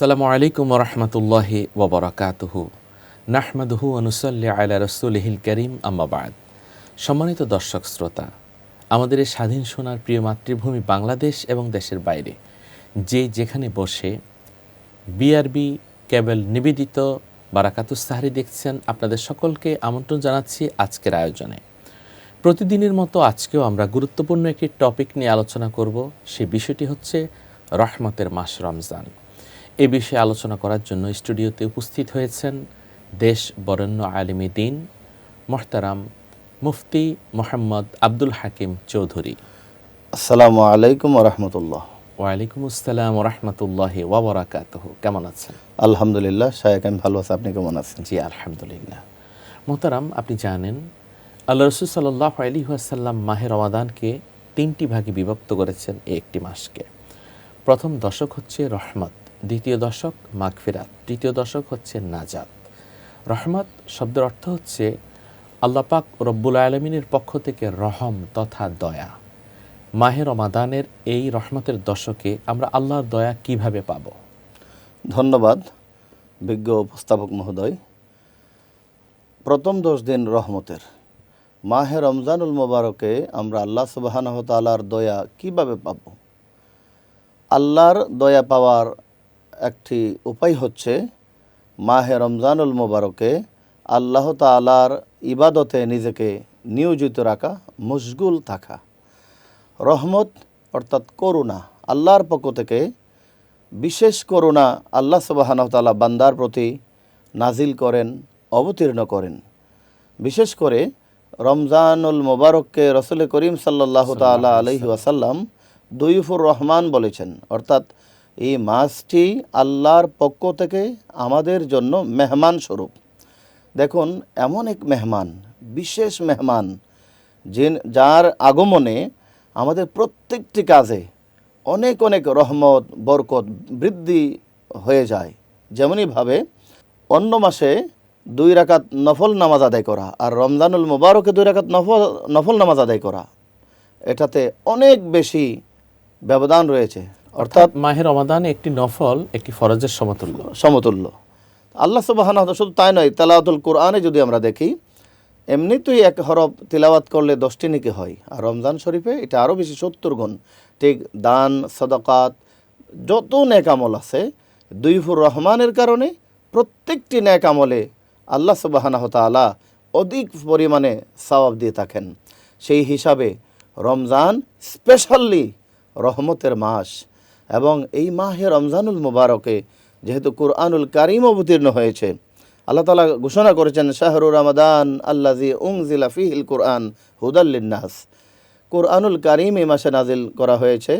আসসালামু আলাইকুম রহমতুল্লাহি ওবরাকাতুহু নাহমাদুহু অনুসল্লি আলা রসুলিহিল করিম আম্মা বাদ। সম্মানিত দর্শক শ্রোতা, আমাদের এই স্বাধীন সোনার প্রিয় মাতৃভূমি বাংলাদেশ এবং দেশের বাইরে যে যেখানে বসে বিআরবি কেবল নিবেদিত বারাকাতুস সাহরি দেখছেন, আপনাদের সকলকে আমন্ত্রণ জানাচ্ছি আজকের আয়োজনে। প্রতিদিনের মতো আজকেও আমরা গুরুত্বপূর্ণ একটি টপিক নিয়ে আলোচনা করব। সেই বিষয়টি হচ্ছে রহমতের মাস রমজান। এ বিষয়ে আলোচনা করার জন্য স্টুডিওতে উপস্থিত হয়েছেন দেশ বরেণ্য আলিমে দ্বীন মোহতারাম মুফতি মোহাম্মদ আব্দুল হাকিম চৌধুরী। আসসালামু আলাইকুম রহমতুল্লাহ। ওয়ালাইকুম আসসালাম রহমতুল্লাহি ওয়া বারাকাতুহু। কেমন আছেন? আলহামদুলিল্লাহ শায়েখ, আমি ভালো আছি। আপনি কেমন আছেন? জি আলহামদুলিল্লাহ। মোহতারাম, আপনি জানেন আল্লাহ রসুল সাল্লাল্লাহু আলাইহি ওয়াসাল্লাম মাহে রমাদানকে তিনটি ভাগে বিভক্ত করেছেন এই একটি মাসকে। প্রথম দশক হচ্ছে রহমত, দ্বিতীয় দশক মাগফিরাত, তৃতীয় দশক হচ্ছে নাজাত। রহমত শব্দের অর্থ হচ্ছে আল্লাহ পাক রব্বুল আলমিনের পক্ষ থেকে রহম তথা দয়া। মাহে রমাদানের এই রহমতের দশকে আমরা আল্লাহর দয়া কিভাবে পাব? ধন্যবাদ বিজ্ঞ উপস্থাপক মহোদয়। প্রথম 10 দিন রহমতের মাহে রমজানুল মোবারকে আমরা আল্লাহ সুবহানাহু ওয়া তাআলার দয়া কিভাবে পাব? আল্লাহর দয়া পাওয়ার একটি উপায় হচ্ছে মাহে রমজানুল মোবারকে আল্লাহ তাআলার ইবাদতে নিজেকে নিয়োজিত রাখা, মশগুল থাকা। রহমত অর্থাৎ করুণা, আল্লাহর পক্ষ থেকে বিশেষ করুণা আল্লাহ সুবহানাহু ওয়া তাআলা বান্দার প্রতি নাজিল করেন, অবতীর্ণ করেন। বিশেষ করে রমজানুল মোবারককে রসুল করিম সাল্লাল্লাহু তাআলা আলাইহি ওয়াসাল্লাম দয়ুফুর রহমান বলেছেন, অর্থাৎ এই মাসটি আল্লাহর পক্ষ থেকে আমাদের জন্য মেহমান স্বরূপ। দেখুন, এমন এক মেহমান, বিশেষ মেহমান, যার আগমনে আমাদের প্রত্যেকটি কাজে অনেক অনেক রহমত বরকত বৃদ্ধি হয়ে যায়। যেমনইভাবে অন্য মাসে 2 রাকাত নফল নামাজ আদায় করা আর রমজানুল মোবারকে 2 রাকাত নফল নামাজ আদায় করা, এটাতে অনেক বেশি ব্যবধান রয়েছে। অর্থাৎ মাহে রমাদান একটি নফল একটি ফরজের সমতুল্য। আল্লাহ সুবহানাহু ওয়া তাআলা শুধু তাই নয়, তেলাওয়াতুল কোরআনে যদি আমরা দেখি, এমনিতেই এক হরফ তিলাওয়াত করলে 10টি নেকি হয়, আর রমজান শরীফে এটা আরও বেশি 70 গুণ। ঠিক দান, সাদাকাত, যত নেক আমল আছে, দয়ুফুর রহমানের কারণে প্রত্যেকটি নেক আমলে আল্লাহ সুবহানাহু ওয়া তাআলা অধিক পরিমাণে সওয়াব দিয়ে থাকেন। সেই হিসাবে রমজান স্পেশালি রহমতের মাস, এবং এই মাহে রমজানুল মুবারকে যেহেতু কুরআনুল কারীম অবতীর্ণ হয়েছে, আল্লাহ তাআলা ঘোষণা করেছেন শাহরু রমাদান আল্লাযী উনজিলা ফীহিল কুরআন হুদাল লিন্নাস। কুরআনুল কারীম এই মাসে নাজিল করা হয়েছে,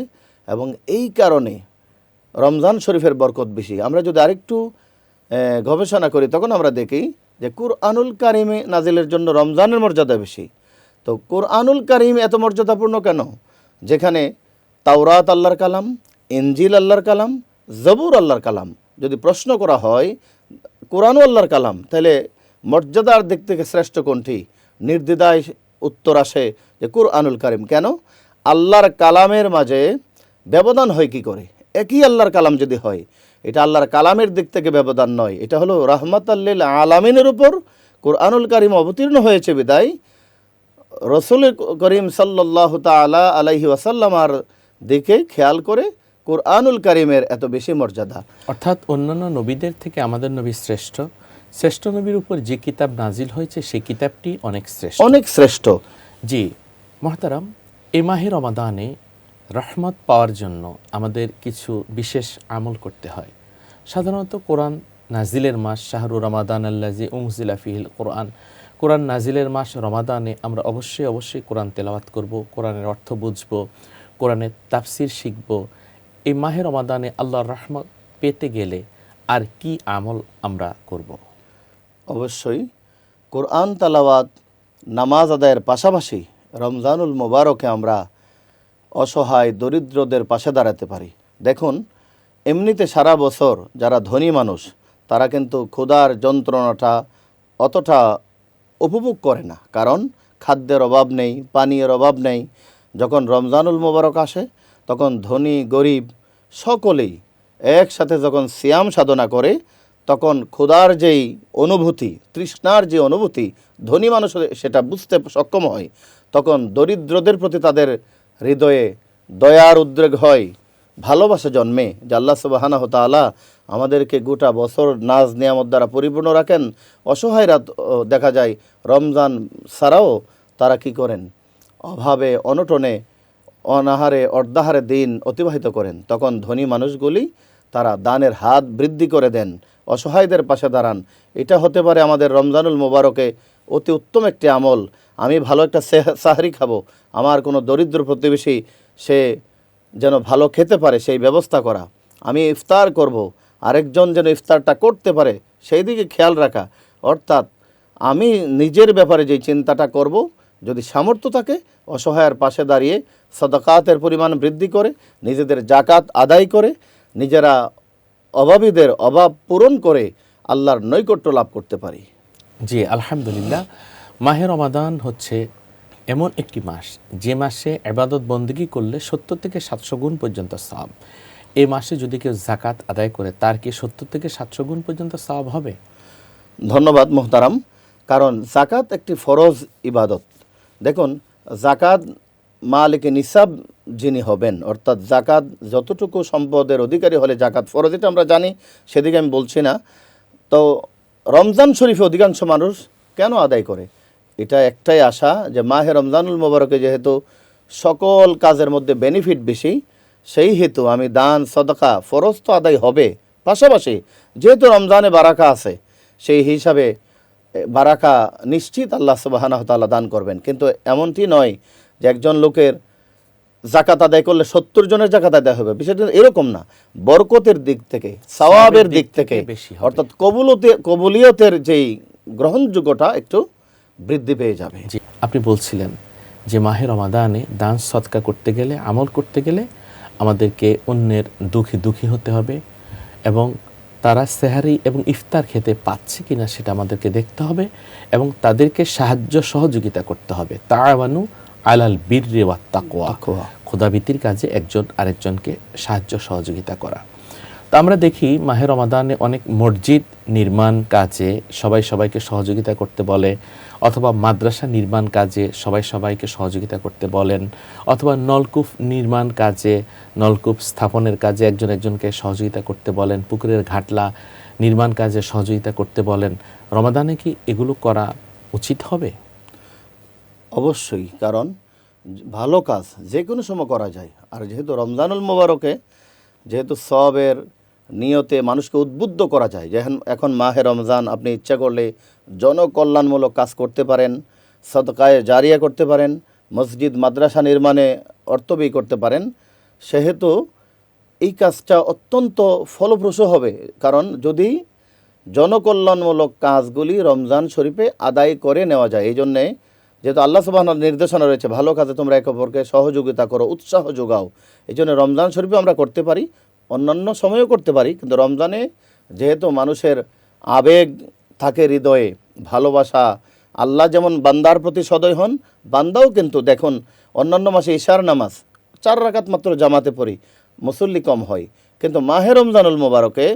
এবং এই কারণে রমজান শরীফের বরকত বেশি। আমরা যদি আরেকটু গবেষণা করি, তখন আমরা দেখি যে কুরআনুল কারীমে নাজিলের জন্য রমজানের মর্যাদা বেশি। তো কুরআনুল কারীম এত মর্যাদাপূর্ণ কেন? যেখানে তাওরাত আল্লাহর কালাম, ইনজিল আল্লাহর কালাম, জবুর আল্লাহর কালাম। যদি প্রশ্ন করা হয় কোরআনও আল্লাহর কালাম, তাহলে মর্যাদার দিক থেকে শ্রেষ্ঠ কোনটি? নির্দ্বিধায় উত্তর আসে যে কুরআনুল কারীম। কেন? আল্লাহর কালামের মাঝে ব্যবধান হয় কি করে? একই আল্লাহর কালাম যদি হয়, এটা আল্লাহর কালামের দিক থেকে ব্যবধান নয়, এটা হলো রাহমাতাল লিল আলামিনের উপর কুরআনুল কারীম অবতীর্ণ হয়েছে বিদায় রসুল করিম সাল্লাল্লাহু তাআলা আলাইহি ওয়াসাল্লামার দিকে খেয়াল করে কুরআনুল কারীমের এত বেশি মর্যাদা। অর্থাৎ অন্যান্য নবীদের থেকে আমাদের নবী শ্রেষ্ঠ। শ্রেষ্ঠ নবীর উপর যে কিতাব নাজিল হয়েছে সেই কিতাবটি অনেক শ্রেষ্ঠ। জি মোহতারাম, এই মাহে রমাদানে রহমত পাওয়ার জন্য আমাদের কিছু বিশেষ আমল করতে হয়। সাধারণত কোরআন নাজিলের মাস শাহরু রমাদান আল্লাযী উনজিলা ফীহিল কোরআন, কোরআন নাজিলের মাস রমাদানে আমরা অবশ্যই কোরআন তেলাওয়াত করব, কোরআনের অর্থ বুঝব, কোরআনের তাফসির শিখব। এই মাহে রমাদানে আল্লাহর রহমত পেতে গেলে আর কি আমল আমরা করব? অবশ্যই কোরআন তেলাওয়াত, নামাজ আদায়ের পাশাপাশি রমজানুল মুবারকে আমরা অসহায় দরিদ্রদের পাশে দাঁড়াতে পারি। দেখুন, এমনিতে সারা বছর যারা ধনী মানুষ, তারা কিন্তু ক্ষুধার যন্ত্রণাটা অতটা উপভোগ করে না, কারণ খাদ্যের অভাব নেই, পানীয়ের অভাব নেই। যখন রমজানুল মুবারক আসে, তখন ধনী গরিব সকলেই একসাথে যখন সিয়াম সাধনা করে তখন ক্ষুধার যেই অনুভূতি, তৃষ্ণার যে অনুভূতি, ধনী মানুষ সেটা বুঝতে সক্ষম হয়, তখন দরিদ্রদের প্রতি তাদের হৃদয়ে দয়ার উদ্রেক হয়, ভালোবাসা জন্মে, যে আল্লাহ সুবহানাহু তাআলা আমাদেরকে গোটা বছর নাজ নিয়ামত দ্বারা পরিপূর্ণ রাখেন। অসহায়রা দেখা যায় রমজান ছাড়াও তারা কি করেন, অভাবে অনটনে অনাহারে অর্ধাহারে দিন অতিবাহিত করেন। তখন ধনী মানুষগুলি তারা দানের হাত বৃদ্ধি করে দেন, অসহায়দের পাশে দাঁড়ান। এটা হতে পারে আমাদের রমজানুল মোবারকে অতি উত্তম একটি আমল। আমি ভালো একটা সাহরি খাবো, আমার কোনো দরিদ্র প্রতিবেশী সে যেন ভালো খেতে পারে সেই ব্যবস্থা করা। আমি ইফতার করব, আরেকজন যেন ইফতারটা করতে পারে সেই দিকে খেয়াল রাখা। অর্থাৎ আমি নিজের ব্যাপারে যে চিন্তাটা করব, যদি সামর্থ্য থাকে অসহায়ের পাশে দাঁড়িয়ে সাদাকাতের পরিমাণ বৃদ্ধি করে, নিজেদের জাকাত আদায় করে, নিজেরা অভাবীদের অভাব পূরণ করে আল্লাহর নৈকট্য লাভ করতে পারি। জি, আলহামদুলিল্লাহ। মাহে রমাদান হচ্ছে এমন একটি মাস যে মাসে ইবাদত বন্দেগী করলে ৭০ থেকে ৭০০ গুণ পর্যন্ত সওয়াব। এই মাসে যদি কেউ জাকাত আদায় করে তার কি ৭০ থেকে ৭০০ গুণ পর্যন্ত সওয়াব হবে? ধন্যবাদ মোহতারাম। কারণ জাকাত একটি ফরজ ইবাদত। দেখুন, জাকাত মালিকে নিসাব যিনি হবেন, অর্থাৎ জাকাত যতটুকু সম্পদের অধিকারী হলে জাকাত ফরজ, এটা আমরা জানি, সেদিকে আমি বলছি না। তো রমজান শরীফে অধিকাংশ মানুষ কেন আদায় করে? এটা একটাই আশা যে মাহে রমজানুল মোবারকে যেহেতু সকল কাজের মধ্যে বেনিফিট বেশি, সেই হেতু আমি দান সদকা ফরজ তো আদায় হবে, পাশাপাশি যেহেতু রমজানে বারাকা আছে, সেই হিসাবে বারাকা নিশ্চিত আল্লাহ সুবহানাহু তাআলা দান করবেন। কিন্তু এমনটি নয় যে একজন লোকের জাকাত আদায় করলে ৭০ জনের জাকাত আদায় হবে, বিষয়টা এরকম না। বরকতের দিক থেকে, সওয়াবের দিক থেকে, বেশি হবে। অর্থাৎ কবুলিয়তের যেই গ্রহণযোগ্যতা একটু বৃদ্ধি পেয়ে যাবে। জি, আপনি বলছিলেন যে মাহে রমাদানে দান সদকা করতে গেলে, আমল করতে গেলে আমাদেরকে অন্যের দুঃখী হতে হবে এবং তারা সেহারি এবং ইফতার খেতে পাচ্ছে কিনা সেটা আমাদেরকে দেখতে হবে এবং তাদেরকে সাহায্য সহযোগিতা করতে হবে। তাআওয়ানু আলাল বিররি ওয়াত তাকওয়া, খোদাভীতির কাজে একজন আরেকজনকে সাহায্য সহযোগিতা করা। তো আমরা দেখি মাহে রমাদানে অনেক মসজিদ নির্মাণ কাজে সবাই সবাইকে সহযোগিতা করতে বলে, অথবা মাদ্রাসা নির্মাণ কাজে সবাই সবাইকে সহযোগিতা করতে বলেন, অথবা নলকূপ নির্মাণ কাজে, নলকূপ স্থাপনের কাজে একজন একজনকে সহযোগিতা করতে বলেন, পুকুরের ঘাটলা নির্মাণ কাজে সহযোগিতা করতে বলেন। রমাদানে কি এগুলো করা উচিত হবে? অবশ্যই, কারণ ভালো কাজ যে কোনো সময় করা যায়। আর যেহেতু রমজানুল মোবারকে যেহেতু সওয়াবের নিয়তে মানুষকে উদ্বুদ্ধ করা যায়, যে এখন মাহে রমজান, আপনি ইচ্ছা করলে জনকল্যাণমূলক কাজ করতে পারেন, সদকায়ে জারিয়া করতে পারেন, মসজিদ মাদ্রাসা নির্মাণে অর্থ ব্যয় করতে পারেন, সেহেতু এই কাজটা অত্যন্ত ফলপ্রসূ হবে। কারণ যদি জনকল্যাণমূলক কাজগুলি রমজান শরীফে আদায় করে নেওয়া যায়, এই জন্যে যেহেতু আল্লাহ সুবহানাহু নির্দেশনা রয়েছে ভালো কাজে তোমরা একে অপরকে সহযোগিতা করো, উৎসাহ যোগাও, এই জন্য রমজান শরীফে আমরা করতে পারি, অন্যান্য সময়েও করতে পারি। কিন্তু রমজানে যেহেতু মানুষের আবেগ থাকে হৃদয়ে, ভালোবাসা, আল্লাহ যেমন বান্দার প্রতি সদয় হন, বান্দাও কিন্তু দেখুন অন্যান্য মাসে ইশার নামাজ 4 রাকাত মাত্র জামাতে পড়ি, মুসল্লি কম হয়, কিন্তু মাহে রমজানুল মোবারকে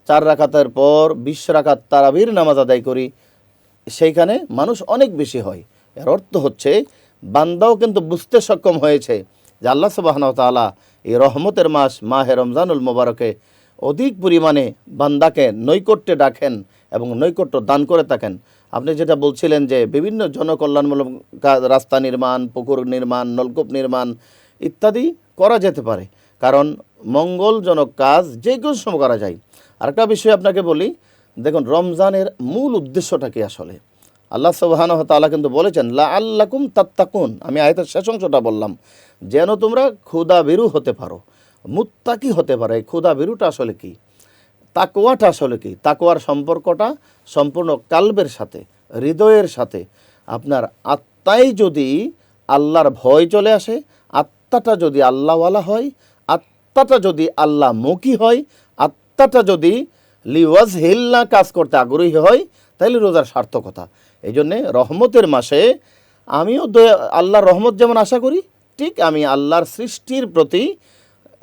4 রাকাতের পর 20 রাকাত তারাবির নামাজ আদায় করি, সেইখানে মানুষ অনেক বেশি হয়। এর অর্থ হচ্ছে বান্দাও কিন্তু বুঝতে সক্ষম হয়েছে যে আল্লাহ সুবহানাহু ওয়া তাআলা এই রহমতের মাস মাহে রমজানুল মোবারকে অধিক পরিমাণে বান্দাকে নৈকট্যে ডাকেন এবং নৈকট্য দান করে থাকেন। আপনি যেটা বলছিলেন যে বিভিন্ন জনকল্যাণমূলক রাস্তা নির্মাণ, পুকুর নির্মাণ, নলকূপ নির্মাণ ইত্যাদি করা যেতে পারে, কারণ মঙ্গলজনক কাজ যে কোনো সময় করা যায়। আরেকটা বিষয় আপনাকে বলি, দেখুন রমজানের মূল উদ্দেশ্যটা কি আসলে? আল্লাহ সুবহানাহু ওয়া তাআলা কিন্তু বলেছেন লাআল্লাকুম তাত্তাকুন, আমি আয়াতের শেষ অংশটা বললাম, যেন তোমরা ক্ষুধাভীরু হতে পারো, মুত্তাকি হতে পারো। এই ক্ষুধাভীরুটা আসলে কি? তাকওয়াটা আসলে কি? তাকওয়ার সম্পর্কটা সম্পূর্ণ কালবের সাথে, হৃদয়ের সাথে। আপনার আত্মায় যদি আল্লাহর ভয় চলে আসে, আত্মাটা যদি আল্লাহওয়ালা হয়, আত্মাটা যদি আল্লাহমুখী হয়, আত্মাটা যদি লিওয়াজহিল্লা কাজ করতে আগ্রহী হয়, তাহলে রোজার সার্থকতা। এই জন্যে রহমতের মাসে আমিও আল্লাহর রহমত যেমন আশা করি, ঠিক আমি আল্লাহর সৃষ্টির প্রতি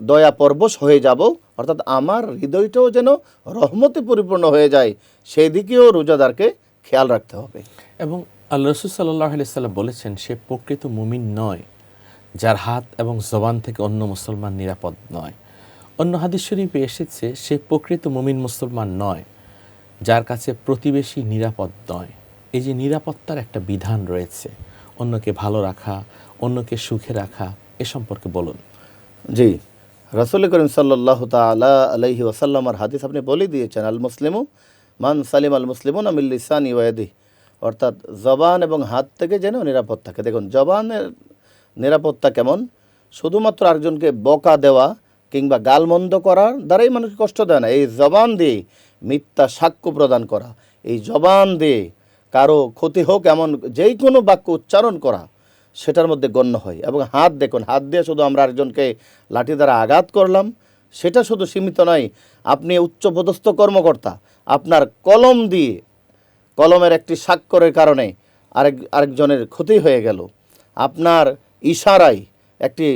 দয়া পরবশ হয়ে যাব, অর্থাৎ আমার হৃদয়টাও যেন রহমতে পরিপূর্ণ হয়ে যায়, সেই দিকেও রোজাদারকে খেয়াল রাখতে হবে। এবং আল্লাহ রসুল সাল্লাহ আলাইহি বলেছেন, সে প্রকৃত মুমিন নয় যার হাত এবং জবান থেকে অন্য মুসলমান নিরাপদ নয়। অন্য হাদিস শরীফে এসেছে, সে প্রকৃত মুমিন মুসলমান নয় যার কাছে প্রতিবেশী নিরাপদ নয়। এই যে নিরাপত্তার একটা বিধান রয়েছে, অন্যকে ভালো রাখা, অন্যকে সুখে রাখা, এ সম্পর্কে বলুন। জি, রাসূল করিম সাল্লাল্লাহু তাআলা আলাইহি ওয়াসাল্লামের হাদিস আপনি বলে দিয়েছেন, আল মুসলিমু মান সালিম আল মুসলিমুনা মিন লিসানি ওয়া ইয়াদিহি, অর্থাৎ জবান এবং হাত থেকে যেন নিরাপদ থাকে। দেখুন, জবানের নিরাপত্তা কেমন? শুধুমাত্র আরেকজনকে বকা দেওয়া কিংবা গালমন্দ করার দ্বারাই মানুষকে কষ্ট দেয় না। এই জবান দিয়ে মিথ্যা সাক্ষ্য প্রদান করা, এই জবান দিয়ে কারো ক্ষতি হোক এমন যেই কোনো বাক্য উচ্চারণ করা, সেটার মধ্যে গণ্য হয়। এবং হাত, দেখুন, হাত দিয়ে শুধু আমরা আরেকজনকে লাঠি দ্বারা আঘাত করলাম, সেটা শুধু সীমিত নয়। আপনি উচ্চপদস্থ কর্মকর্তা, আপনার কলম দিয়ে, কলমের একটি স্বাক্ষরের কারণে আরেকজনের ক্ষতি হয়ে গেল। আপনার ইশারায়, একটি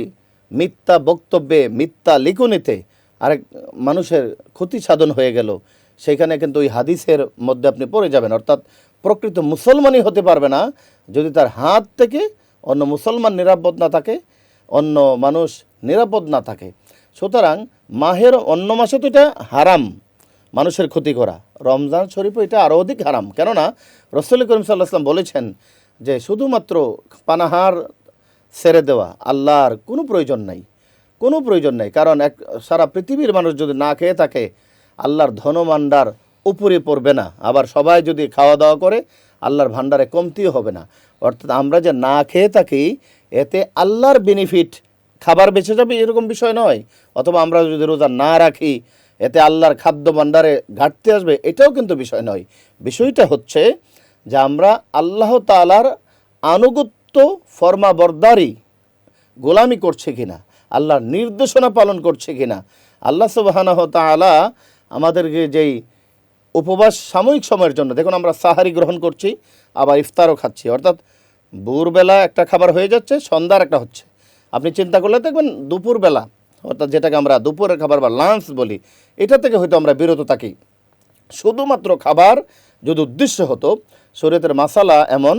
মিথ্যা বক্তব্যে, মিথ্যা লিখনিতে আরেক মানুষের ক্ষতি সাধন হয়ে গেল। সেখানে কিন্তু ওই হাদিসের মধ্যে আপনি পড়ে যাবেন। অর্থাৎ প্রকৃত মুসলমানই হতে পারবে না যদি তার হাত থেকে অন্য মুসলমান নিরাপদ না থাকে, অন্য মানুষ নিরাপদ না থাকে। সুতরাং মাহের অন্য মাসে তো এটা হারাম মানুষের ক্ষতি করা, রমজান শরীফও এটা আরও অধিক হারাম। কেননা রাসূল করিম সাল্লাল্লাহু আলাইহি ওয়াসাল্লাম বলেছেন যে শুধুমাত্র পানাহার ছেড়ে দেওয়া আল্লাহর কোনো প্রয়োজন নাই, কোনো প্রয়োজন নাই। কারণ সারা পৃথিবীর মানুষ যদি না খেয়ে থাকে, আল্লাহর ধনভাণ্ডার উপরে পড়বে না। আবার সবাই যদি খাওয়া দাওয়া করে, আল্লাহর ভাণ্ডারে কমতিও হবে না। অর্থাৎ আমরা যে না খেয়ে থাকি, এতে আল্লাহর বেনিফিট, খাবার বেঁচে যাবে এরকম বিষয় নয়। অথবা আমরা যদি রোজা না রাখি, এতে আল্লাহর খাদ্য ভাণ্ডারে ঘাটতি আসবে, এটাও কিন্তু বিষয় নয়। বিষয়টা হচ্ছে যে আমরা আল্লাহ তাআলার আনুগত্য, ফরমাবরদারি, গোলামি করছে কিনা, আল্লাহর নির্দেশনা পালন করছে কিনা। আল্লাহ সুবহানাহু ওয়া তাআলা আমাদেরকে যেই উপবাস সাময়িক সময়ের জন্য, দেখুন আমরা সাহারি গ্রহণ করছি, আবার ইফতারও খাচ্ছি, অর্থাৎ ভোরবেলা একটা খাবার হয়ে যাচ্ছে, সন্ধ্যার একটা হচ্ছে। আপনি চিন্তা করলে দেখবেন দুপুরবেলা, অর্থাৎ যেটাকে আমরা দুপুরের খাবার বা লাঞ্চ বলি, এটা থেকে হয়তো আমরা বিরত থাকি। শুধুমাত্র খাবার যদি উদ্দেশ্য হতো, শরীয়তের মাসালা এমন,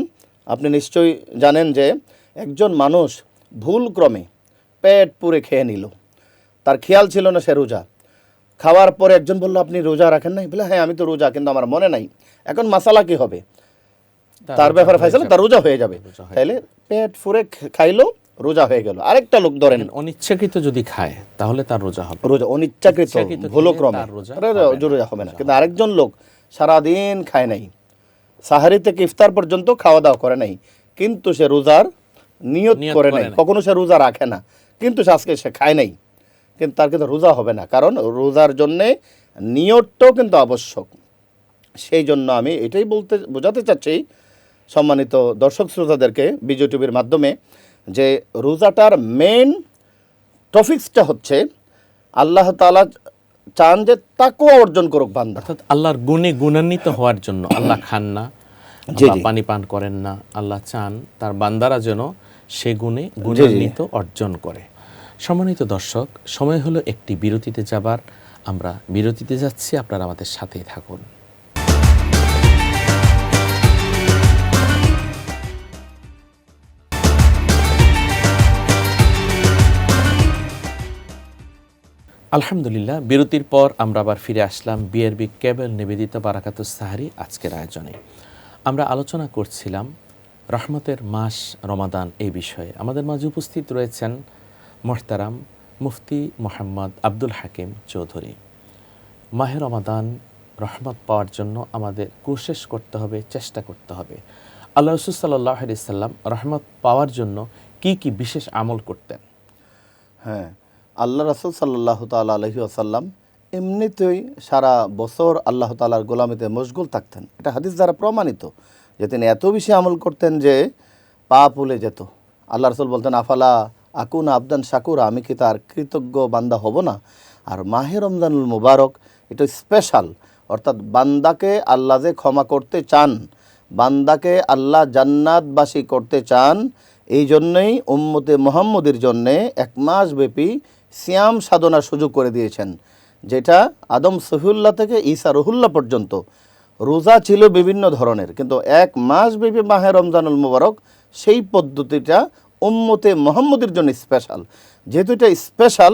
আপনি নিশ্চয়ই জানেন যে একজন মানুষ ভুলক্রমে পেট পুরে খেয়ে নিল, তার খেয়াল ছিল না সে রোজা। খাওয়ার পরে একজন বলল, আপনি রোজা রাখেন নাই? বলে, হ্যাঁ আমি তো রোজা, কিন্তু আমার মনে নাই। এখন মাসালা কি হবে? তার ব্যাপারে ফাইসালা, তার রোজা হয়ে যাবে। তাইলে পেট ফুরে খাইলো, রোজা হয়ে গেল। আরেকটা লোক ধরেন অনিচ্ছাকৃত যদি খায়, তাহলে তার রোজা হবে। রোজা অনিচ্ছাকৃত, ভুলক্রমে রোজা হবে না। কিন্তু আরেকজন লোক সারাদিন খায় নাই, সাহারি থেকে ইফতার পর্যন্ত খাওয়া দাওয়া করে নাই, কিন্তু সে রোজার নিয়ত করে নাই, কখনো সে রোজা রাখে না, কিন্তু সে আজকে সে খায় নাই, কিন্তু তার কিন্তু রোজা হবে না। কারণ রোজার জন্যে নিয়তটাও কিন্তু আবশ্যক। সেই জন্য আমি এটাই বোঝাতে চাচ্ছি সম্মানিত দর্শক শ্রোতাদেরকে বিজয় টিভির মাধ্যমে, যে রোজাটার মেন টপিকসটা হচ্ছে আল্লাহ তাআলা চান যে তাকওয়া অর্জন করুক বান্দা, অর্থাৎ আল্লাহর গুণে গুণান্বিত হওয়ার জন্য। আল্লাহ খান না, পানি পান করেন না, আল্লাহ চান তার বান্দারা যেন সে গুণে গুণান্বিত অর্জন করে। সম্মানিত দর্শক, সময় হলো একটি বিরতিতে যাবার। আমরা বিরতিতে যাচ্ছি, আপনারা আমাদের সাথেই থাকুন। আলহামদুলিল্লাহ, বিরতির পর আমরা আবার ফিরে আসলাম বিআরবি কেবল নিবেদিত বারাকাতুস সাহারি আজকের আয়োজনে। আমরা আলোচনা করছিলাম রহমতের মাস রমাদান এই বিষয়ে। আমাদের মাঝে উপস্থিত রয়েছেন মোহতারাম মুফতি মোহাম্মদ আব্দুল হাকিম চৌধুরী। মাহে রমাদান রহমত পাওয়ার জন্য আমাদের কোশিশ করতে হবে, চেষ্টা করতে হবে। আল্লাহ রাসূল সাল্লাল্লাহু আলাইহি সাল্লাম রহমত পাওয়ার জন্য কি কি বিশেষ আমল করতেন? হ্যাঁ, আল্লাহ রাসূল সাল্লাল্লাহু তাআলা আলাইহি ওয়াসাল্লাম এমনিতেই সারা বছর আল্লাহ তাআলার গোলামিতে মশগুল থাকতেন। এটা হাদিস দ্বারা প্রমাণিত যে তিনি এত বেশি আমল করতেন যে পাপ ভুলে যেত। আল্লাহ রাসূল বলতেন, আফালা আকুনা আবদান শাকুরা, আমি কি তার কৃতজ্ঞ বান্দা হব না? আর মাহে রমজানুল মুবারক এটা স্পেশাল, অর্থাৎ বান্দাকে আল্লাহ যে ক্ষমা করতে চান, বান্দাকে আল্লাহ জান্নাতবাসী করতে চান, এই জন্যই উম্মতে মুহাম্মদের জন্যে 1 মাস ব্যাপী সিয়াম সাধনার সুযোগ করে দিয়েছেন, যেটা আদম সফিউল্লাহ থেকে ঈসা রুহুল্লাহ পর্যন্ত রোজা ছিল বিভিন্ন ধরনের, কিন্তু এক মাস ব্যাপী মাহে রমজানুল মুবারক সেই পদ্ধতিটা উম্মতে মুহাম্মদের জন্য স্পেশাল। যেহেতু এটা স্পেশাল,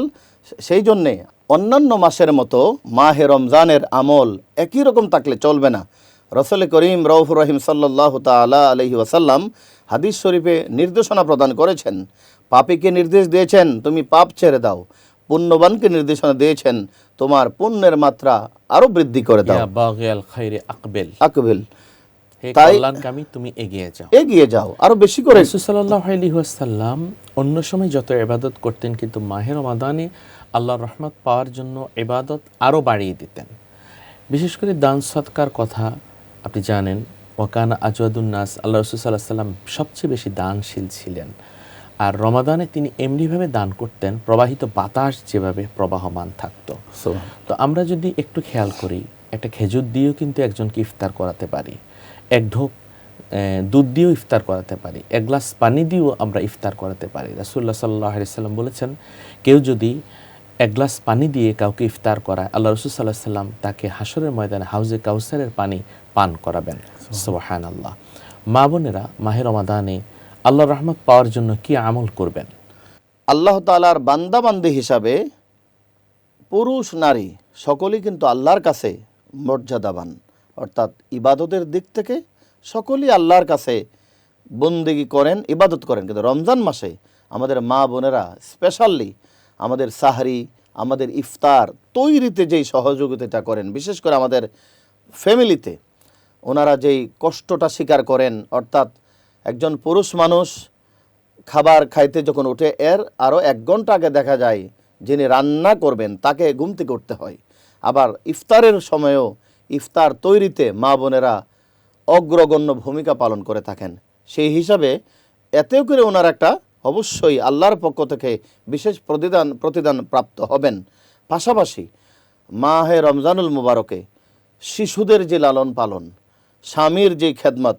সেই জন্যে অন্যান্য মাসের মতো মাহে রমজানের আমল একই রকম থাকলে চলবে না। রসুল করিম রউফুর রহিম সাল্লাল্লাহু তাআলা আলাইহি ওয়াসাল্লাম হাদিস শরীফে নির্দেশনা প্রদান করেছেন। পাপীকে নির্দেশ দিয়েছেন তুমি পাপ ছেড়ে দাও, পুণ্যবানকে নির্দেশনা দিয়েছেন তোমার পুণ্যের মাত্রা আরো বৃদ্ধি করে দাও। ইয়া বাগিয়াল খাইরি আকবিল, আকবিল, হে তাই কল্যাণকামী তুমি এগিয়ে যাও। এগিয়ে যাও আরো বেশি করে। রাসূল সাল্লাল্লাহু আলাইহি ওয়াসাল্লাম অন্য সময় যত ইবাদত করতেন, কিন্তু মাহে রমাদানে আল্লাহর রহমত পাওয়ার জন্য ইবাদত আরো বাড়িয়ে দিতেন। বিশেষ করে দান সদকার কথা আপনি জানেন, ওয়াকানা আজওয়াদুন নাস, আল্লাহ রাসূল সাল্লাল্লাহু আলাইহি ওয়াসাল্লাম সবচেয়ে বেশি দানশীল ছিলেন। আর রমাদানে তিনি এমনিভাবে দান করতেন, প্রবাহিত বাতাস যেভাবে প্রবাহমান থাকতো। তো আমরা যদি একটু খেয়াল করি, একটা খেজুর দিয়েও কিন্তু একজনকে ইফতার করাতে পারি, এক ঢোক দুধ দিয়েও ইফতার করাতে পারি, এক গ্লাস পানি দিয়েও আমরা ইফতার করাতে পারি। রাসূলুল্লাহ সাল্লাল্লাহু আলাইহি সাল্লাম বলেছেন, কেউ যদি এক গ্লাস পানি দিয়ে কাউকে ইফতার করায়, আল্লাহ রাসূল সাল্লাল্লাহু আলাইহি সাল্লাম তাকে হাসরের ময়দানে হাউজে কাউসারের পানি পান করাবেন। সুবহানাল্লাহ। মা বোনেরা, মাহে রমাদানে আল্লাহর রহমত পাওয়ার জন্য কি আমল করবেন? আল্লাহ তাআলার বান্দাবান্দি হিসাবে পুরুষ নারী সকলেই কিন্তু আল্লাহর কাছে মর্যাদাবান, অর্থাৎ ইবাদতের দিক থেকে সকলেই আল্লাহর কাছে বন্দেগী করেন, ইবাদত করেন। কিন্তু রমজান মাসে আমাদের মা বোনেরা স্পেশালি আমাদের সাহরি, আমাদের ইফতার তৈরিতে যেই সহযোগিতাটা করেন, বিশেষ করে আমাদের ফ্যামিলিতে ওনারা যেই কষ্টটা স্বীকার করেন, অর্থাৎ একজন পুরুষ মানুষ খাবার খাইতে যখন ওঠে এর আরও 1 ঘন্টা আগে দেখা যায় যিনি রান্না করবেন তাকে ঘুম থেকে উঠতে হয়। আবার ইফতারের সময়ও ইফতার তৈরিতে মা বোনেরা অগ্রগণ্য ভূমিকা পালন করে থাকেন। সেই হিসাবে এতেও করে ওনার একটা অবশ্যই আল্লাহর পক্ষ থেকে বিশেষ প্রতিদান প্রাপ্ত হবেন। পাশাপাশি মাহে রমজানুল মুবারকে শিশুদের যে লালন পালন, স্বামীর যে খেদমত,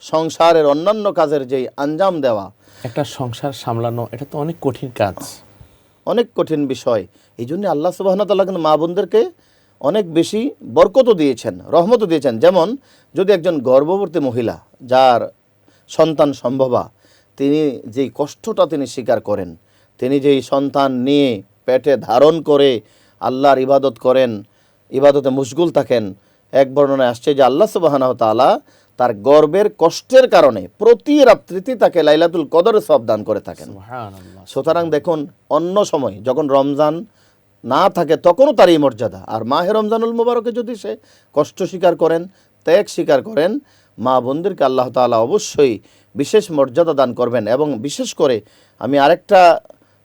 সংসারের অন্যান্য কাজের যেই আঞ্জাম দেওয়া, একটা সংসার সামলানো এটা তো অনেক কঠিন কাজ, অনেক কঠিন বিষয়। এই জন্য আল্লাহ সুবহানাহু ওয়া তাআলা কিন্তু মা বোনদেরকে অনেক বেশি বরকতও দিয়েছেন, রহমতও দিয়েছেন। যেমন যদি একজন গর্ভবতী মহিলা যার সন্তান সম্ভবা, তিনি যেই কষ্টটা তিনি স্বীকার করেন, তিনি যেই সন্তান নিয়ে পেটে ধারণ করে আল্লাহর ইবাদত করেন, ইবাদতে মশগুল থাকেন, এক বর্ণনায় আসছে যে আল্লাহ সুবহানাহু ওয়া তাআলা তার গর্বের কষ্টের কারণে প্রতি রাত্রিতে তাকে লাইলাতুল কদরের সওয়াব দান করে থাকেন। সুবহানাল্লাহ। সুতরাং দেখুন, অন্য সময় যখন রমজান না থাকে তখনও তার এই মর্যাদা, আর মাহে রমজানুল মুবারকে যদি সে কষ্ট স্বীকার করেন, ত্যাগ স্বীকার করেন, মা বোনদেরকে আল্লাহ তাআলা অবশ্যই বিশেষ মর্যাদা দান করবেন। এবং বিশেষ করে আমি আরেকটা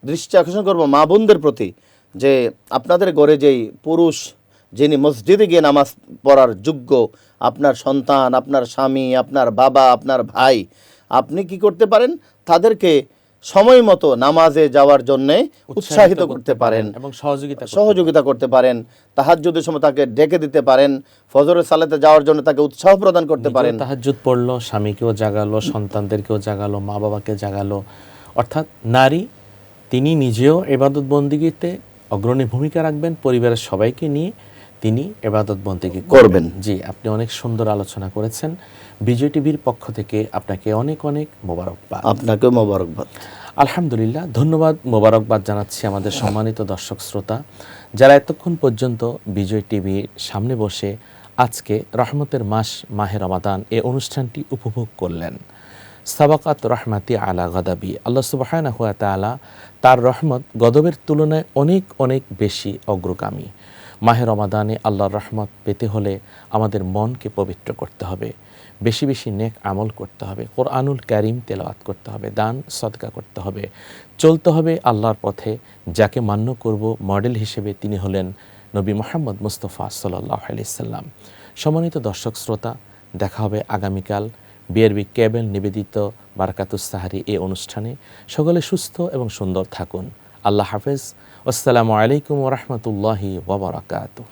দৃষ্টি আকর্ষণ করব মা বোনদের প্রতি, যে আপনাদের ঘরে যেই পুরুষ যিনি মসজিদে গিয়ে নামাজ পড়ার যোগ্য, আপনার সন্তান, আপনার স্বামী, আপনার বাবা, আপনার ভাই, আপনি কি করতে পারেন? তাদেরকে সময় মতো নামাজে যাওয়ার জন্যে উৎসাহিত করতে পারেন এবং সহযোগিতা করতে পারেন। তাহাজ্জুদের সময় তাকে ডেকে দিতে পারেন, ফজরের সালাতে যাওয়ার জন্য তাকে উৎসাহ প্রদান করতে পারেন। তাহাজ্জুদ পড়লো, স্বামীকেও জাগালো, সন্তানদেরকেও জাগালো, মা বাবাকে জাগালো। অর্থাৎ নারী তিনি নিজেও ইবাদত বন্দেগীতে অগ্রণী ভূমিকা রাখবেন, পরিবারের সবাইকে নিয়ে তিনি ইবাদত বন্দেগী করবেন। জি, আপনি অনেক সুন্দর আলোচনা করেছেন। বিজয় টিভির পক্ষ থেকে আপনাকে অনেক অনেক মোবারকবাদ। আপনাকেও মোবারকবাদ। আলহামদুলিল্লাহ, ধন্যবাদ, মোবারকবাদ জানাচ্ছি আমাদের সম্মানিত দর্শক শ্রোতা, যারা এতক্ষণ পর্যন্ত বিজয় টিভির সামনে বসে আজকে রহমতের মাস মাহে রমাদান এই অনুষ্ঠানটি উপভোগ করলেন। সাবাকাত রহমাতি আলা গদাবি, আল্লাহ সুবহানাহু ওয়া তাআলা তার রহমত গদবের তুলনায় অনেক অনেক বেশি অগ্রগামী। মাহে রমাদানে আল্লাহর রহমত পেতে হলে আমাদের মনকে পবিত্র করতে হবে, বেশি বেশি নেক আমল করতে হবে, কোরআনুল কারীম তেলাওয়াত করতে হবে, দান সদকা করতে হবে, চলতে হবে আল্লাহর পথে। যাকে মান্য করব মডেল হিসেবে তিনি হলেন নবী মুহাম্মদ মুস্তাফা সাল্লাল্লাহু আলাইহি সাল্লাম। সম্মানিত দর্শক শ্রোতা, দেখা হবে আগামীকাল বিআরবি কেবল নিবেদিত বারাকাতুস সাহারি এই অনুষ্ঠানে। সকলে সুস্থ এবং সুন্দর থাকুন। আল্লাহ হাফেজ। আসসালামু আলাইকুম ওয়া রাহমাতুল্লাহি ওয়া বারাকাতুহু।